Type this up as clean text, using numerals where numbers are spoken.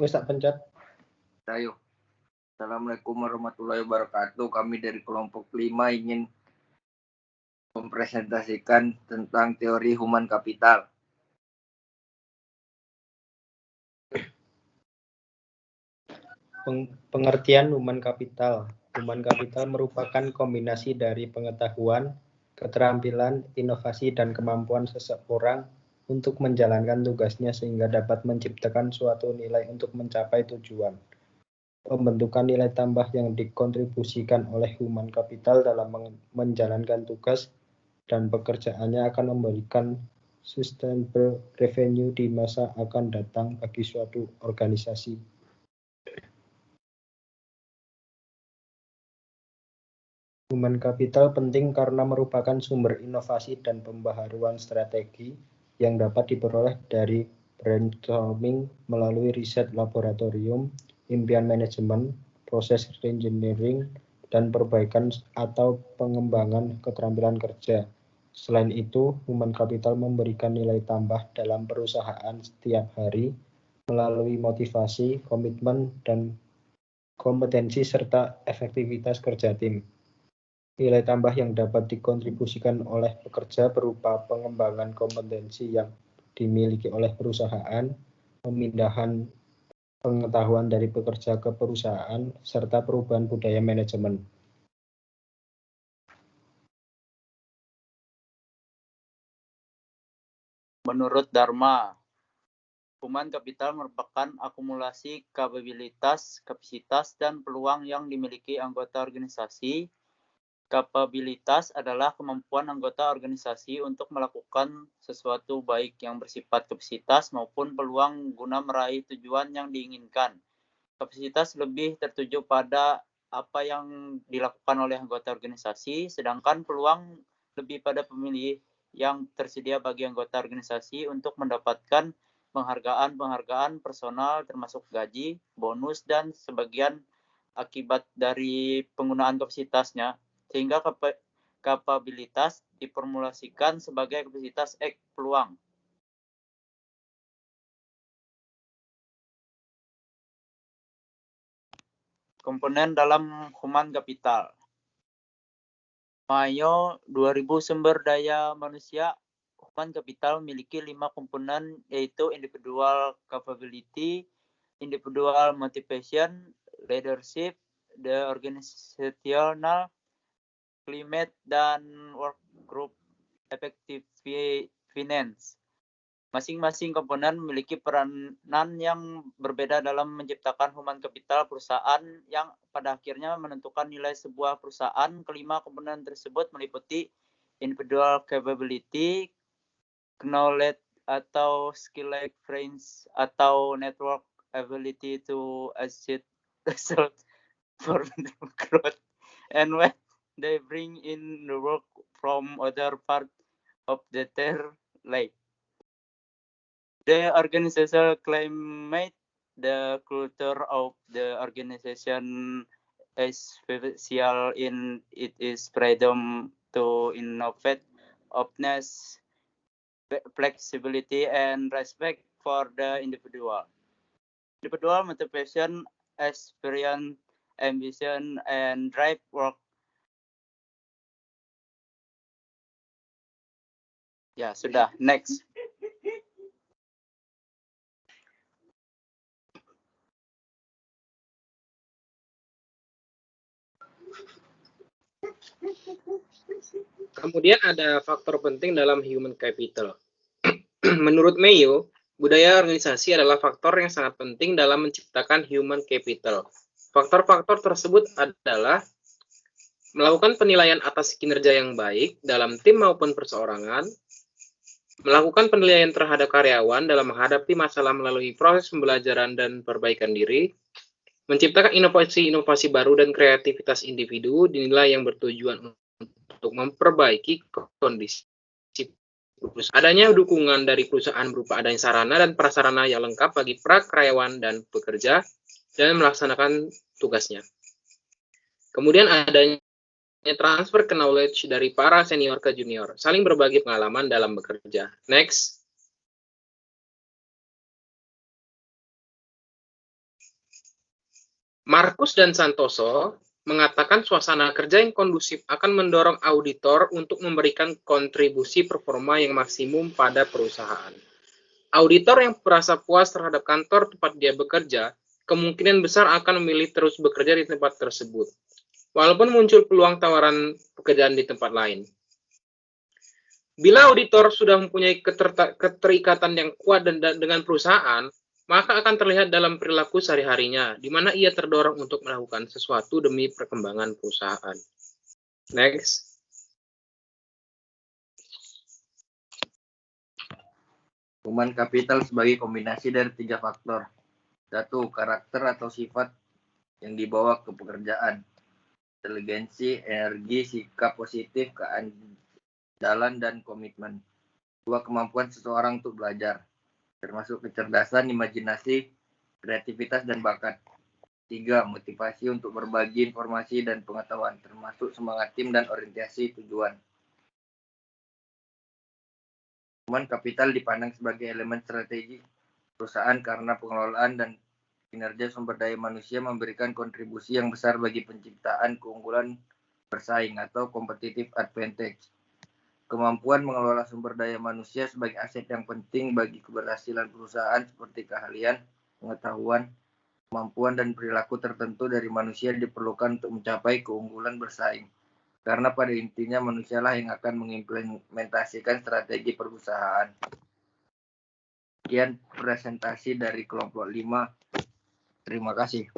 Wis tak pencet. Ayo. Assalamualaikum warahmatullahi wabarakatuh. Kami dari kelompok 5 ingin mempresentasikan tentang teori human capital. Pengertian human capital. Human capital merupakan kombinasi dari pengetahuan, keterampilan, inovasi, dan kemampuan seseorang untuk menjalankan tugasnya sehingga dapat menciptakan suatu nilai untuk mencapai tujuan. Pembentukan nilai tambah yang dikontribusikan oleh human capital dalam menjalankan tugas dan pekerjaannya akan memberikan sustainable revenue di masa akan datang bagi suatu organisasi. Human capital penting karena merupakan sumber inovasi dan pembaharuan strategi yang dapat diperoleh dari brainstorming melalui riset laboratorium, impian manajemen, proses reengineering, dan perbaikan atau pengembangan keterampilan kerja. Selain itu, human capital memberikan nilai tambah dalam perusahaan setiap hari melalui motivasi, komitmen, dan kompetensi serta efektivitas kerja tim. Nilai tambah yang dapat dikontribusikan oleh pekerja berupa pengembangan kompetensi yang dimiliki oleh perusahaan, pemindahan pengetahuan dari pekerja ke perusahaan, serta perubahan budaya manajemen. Menurut Dharma, human capital merupakan akumulasi kapasitas, dan peluang yang dimiliki anggota organisasi. Kapabilitas adalah kemampuan anggota organisasi untuk melakukan sesuatu baik yang bersifat kapasitas maupun peluang guna meraih tujuan yang diinginkan. Kapasitas lebih tertuju pada apa yang dilakukan oleh anggota organisasi, sedangkan peluang lebih pada pemilih yang tersedia bagi anggota organisasi untuk mendapatkan penghargaan personal termasuk gaji, bonus, dan sebagian akibat dari penggunaan kapasitasnya, sehingga kapabilitas diformulasikan sebagai kapasitas X peluang. Komponen dalam human capital. Mayo 2000 sumber daya manusia. Human capital memiliki 5 komponen, yaitu individual capability, individual motivation, leadership, the organizational climate, dan work group effectiveness. Masing-masing komponen memiliki peranan yang berbeda dalam menciptakan human capital perusahaan yang pada akhirnya menentukan nilai sebuah perusahaan. Kelima komponen tersebut meliputi individual capability, knowledge atau skill like friends atau network ability to achieve results for growth, and when they bring in the work from other part of their life. The organizational climate, the culture of the organization is essential in it is freedom to innovate, openness, flexibility, and respect for the individual. Individual motivation, experience, ambition, and drive work. Ya, sudah. Next. Kemudian ada faktor penting dalam human capital. Menurut Mayo, budaya organisasi adalah faktor yang sangat penting dalam menciptakan human capital. Faktor-faktor tersebut adalah melakukan penilaian atas kinerja yang baik dalam tim maupun perseorangan, melakukan penilaian terhadap karyawan dalam menghadapi masalah melalui proses pembelajaran dan perbaikan diri, menciptakan inovasi-inovasi baru dan kreativitas individu dinilai yang bertujuan untuk memperbaiki kondisi. Adanya dukungan dari perusahaan berupa adanya sarana dan prasarana yang lengkap bagi para karyawan dan pekerja dan melaksanakan tugasnya. Kemudian adanya transfer knowledge dari para senior ke junior, saling berbagi pengalaman dalam bekerja. Next. Markus dan Santoso mengatakan suasana kerja yang kondusif akan mendorong auditor untuk memberikan kontribusi performa yang maksimum pada perusahaan. Auditor yang merasa puas terhadap kantor tempat dia bekerja, kemungkinan besar akan memilih terus bekerja di tempat tersebut, walaupun muncul peluang tawaran pekerjaan di tempat lain. Bila auditor sudah mempunyai keterikatan yang kuat dengan perusahaan, maka akan terlihat dalam perilaku sehari-harinya, di mana ia terdorong untuk melakukan sesuatu demi perkembangan perusahaan. Next. Human capital sebagai kombinasi dari 3 faktor. 1. Karakter atau sifat yang dibawa ke pekerjaan. Inteligensi, energi, sikap positif, keandalan, dan komitmen. 2. Kemampuan seseorang untuk belajar, termasuk kecerdasan, imajinasi, kreativitas, dan bakat. 3. Motivasi untuk berbagi informasi dan pengetahuan, termasuk semangat tim dan orientasi tujuan. Human capital dipandang sebagai elemen strategi perusahaan karena pengelolaan dan kinerja sumber daya manusia memberikan kontribusi yang besar bagi penciptaan keunggulan bersaing atau competitive advantage. Kemampuan mengelola sumber daya manusia sebagai aset yang penting bagi keberhasilan perusahaan seperti keahlian, pengetahuan, kemampuan, dan perilaku tertentu dari manusia diperlukan untuk mencapai keunggulan bersaing. Karena pada intinya manusialah yang akan mengimplementasikan strategi perusahaan. Sekian presentasi dari kelompok 5. Terima kasih.